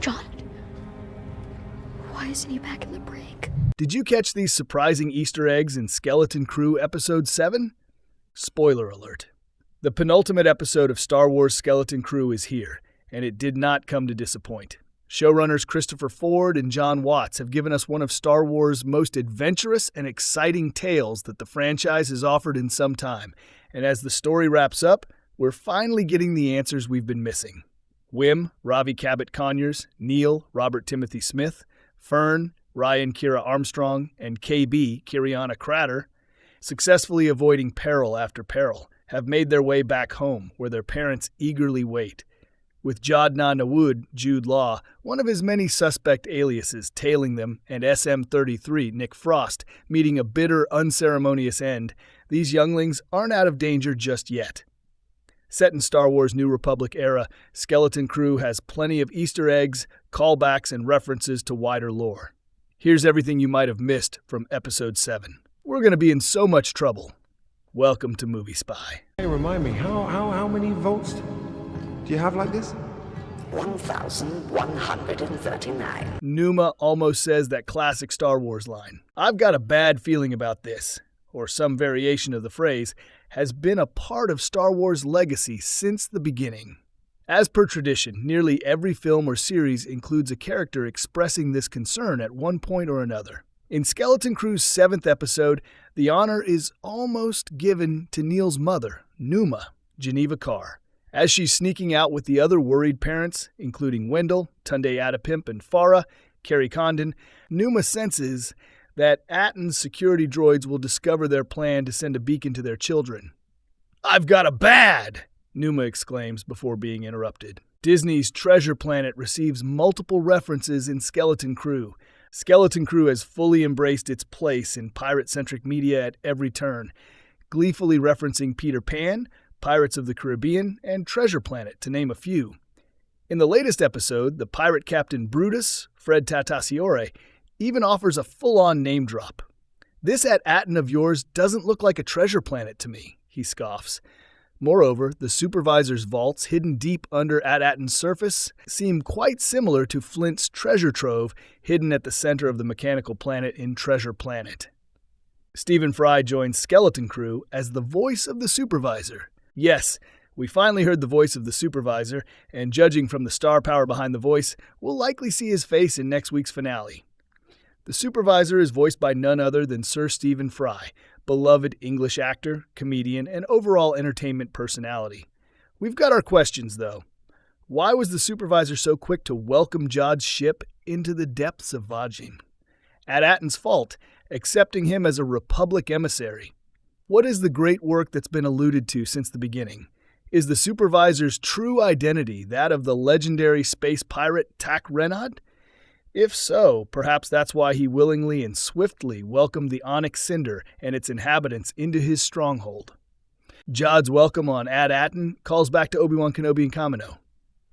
John? Why isn't he back in the brig? Did you catch these surprising Easter eggs in Skeleton Crew Episode 7? Spoiler alert. The penultimate episode of Star Wars Skeleton Crew is here, and it did not come to disappoint. Showrunners Christopher Ford and John Watts have given us one of Star Wars' most adventurous and exciting tales that the franchise has offered in some time, and as the story wraps up, we're finally getting the answers we've been missing. Wim, Ravi Cabot-Conyers, Neel, Robert Timothy Smith, Fern, Ryan Kiera Armstrong, and KB, Kyriana Kratter, successfully avoiding peril after peril, have made their way back home, where their parents eagerly wait. With Jod Na Nawood, Jude Law, one of his many suspect aliases, tailing them, and SM-33, Nick Frost, meeting a bitter, unceremonious end, these younglings aren't out of danger just yet. Set in Star Wars New Republic era, Skeleton Crew has plenty of Easter eggs, callbacks, and references to wider lore. Here's everything you might have missed from Episode 7. We're going to be in so much trouble. Welcome to Movie Spy. Hey, remind me, how many votes do you have like this? 1,139. Numa almost says that classic Star Wars line. I've got a bad feeling about this, or some variation of the phrase, has been a part of Star Wars' legacy since the beginning. As per tradition, nearly every film or series includes a character expressing this concern at one point or another. In Skeleton Crew's 7th episode, the honor is almost given to Neel's mother, Numa, Geneva Carr. As she's sneaking out with the other worried parents, including Wendell, Tunde Adepimp, and Farah, Kerry Condon, Numa senses that Atton's security droids will discover their plan to send a beacon to their children. "I've got a bad!" Numa exclaims before being interrupted. Disney's Treasure Planet receives multiple references in Skeleton Crew. Skeleton Crew has fully embraced its place in pirate-centric media at every turn, gleefully referencing Peter Pan, Pirates of the Caribbean, and Treasure Planet, to name a few. In the latest episode, the pirate captain Brutus, Fred Tatasciore, even offers a full-on name drop. "This At-Atton of yours doesn't look like a treasure planet to me," he scoffs. Moreover, the supervisor's vaults, hidden deep under At-Atton's surface, seem quite similar to Flint's treasure trove hidden at the center of the mechanical planet in Treasure Planet. Stephen Fry joins Skeleton Crew as the voice of the supervisor. Yes, we finally heard the voice of the supervisor, and judging from the star power behind the voice, we'll likely see his face in next week's finale. The supervisor is voiced by none other than Sir Stephen Fry, beloved English actor, comedian, and overall entertainment personality. We've got our questions, though. Why was the supervisor so quick to welcome Jod's ship into the depths of Vajin? At-Atton's fault, accepting him as a Republic emissary. What is the great work that's been alluded to since the beginning? Is the supervisor's true identity that of the legendary space pirate Tak Renad? If so, perhaps that's why he willingly and swiftly welcomed the Onyx Cinder and its inhabitants into his stronghold. Jod's welcome on At-Atton calls back to Obi-Wan Kenobi and Kamino.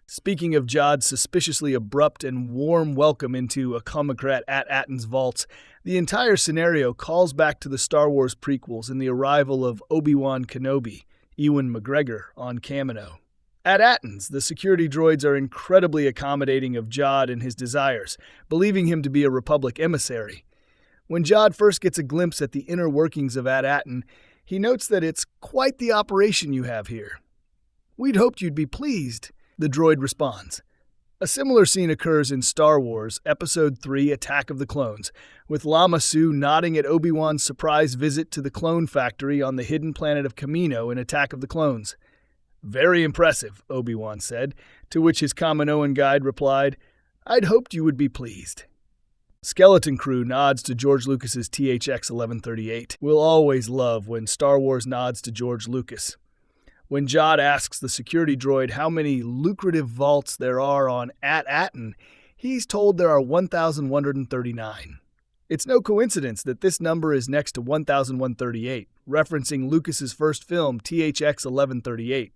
Speaking of Jod's suspiciously abrupt and warm welcome into Akamagret At-Atton's vaults, the entire scenario calls back to the Star Wars prequels and the arrival of Obi-Wan Kenobi, Ewan McGregor, on Kamino. At-Atton's, the security droids are incredibly accommodating of Jod and his desires, believing him to be a Republic emissary. When Jod first gets a glimpse at the inner workings of At-Atton, he notes that it's quite the operation you have here. "We'd hoped you'd be pleased," the droid responds. A similar scene occurs in Star Wars Episode 3 Attack of the Clones, with Lama Su nodding at Obi-Wan's surprise visit to the clone factory on the hidden planet of Kamino in Attack of the Clones. "Very impressive," Obi-Wan said, to which his Kaminoan guide replied, "I'd hoped you would be pleased." Skeleton Crew nods to George Lucas's THX 1138. We'll always love when Star Wars nods to George Lucas. When Jod asks the security droid how many lucrative vaults there are on At-Atton, he's told there are 1,139. It's no coincidence that this number is next to 1,138, referencing Lucas's first film, THX 1138.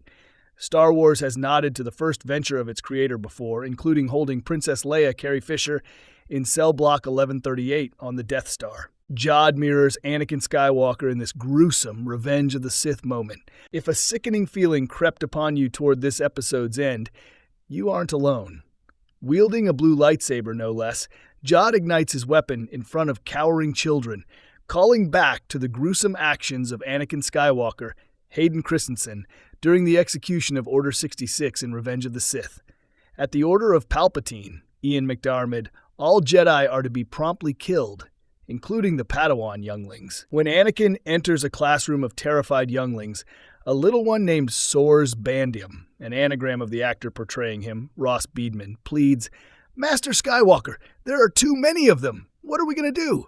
Star Wars has nodded to the first venture of its creator before, including holding Princess Leia, Carrie Fisher, in Cell Block 1138 on the Death Star. Jod mirrors Anakin Skywalker in this gruesome Revenge of the Sith moment. If a sickening feeling crept upon you toward this episode's end, you aren't alone. Wielding a blue lightsaber, no less, Jod ignites his weapon in front of cowering children, calling back to the gruesome actions of Anakin Skywalker, Hayden Christensen, during the execution of Order 66 in Revenge of the Sith. At the order of Palpatine, Ian McDiarmid, all Jedi are to be promptly killed, including the Padawan younglings. When Anakin enters a classroom of terrified younglings, a little one named Soars Bandium, an anagram of the actor portraying him, Ross Beedman, pleads, "Master Skywalker, there are too many of them. What are we going to do?"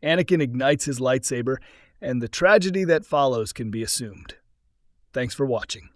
Anakin ignites his lightsaber, and the tragedy that follows can be assumed. Thanks for watching.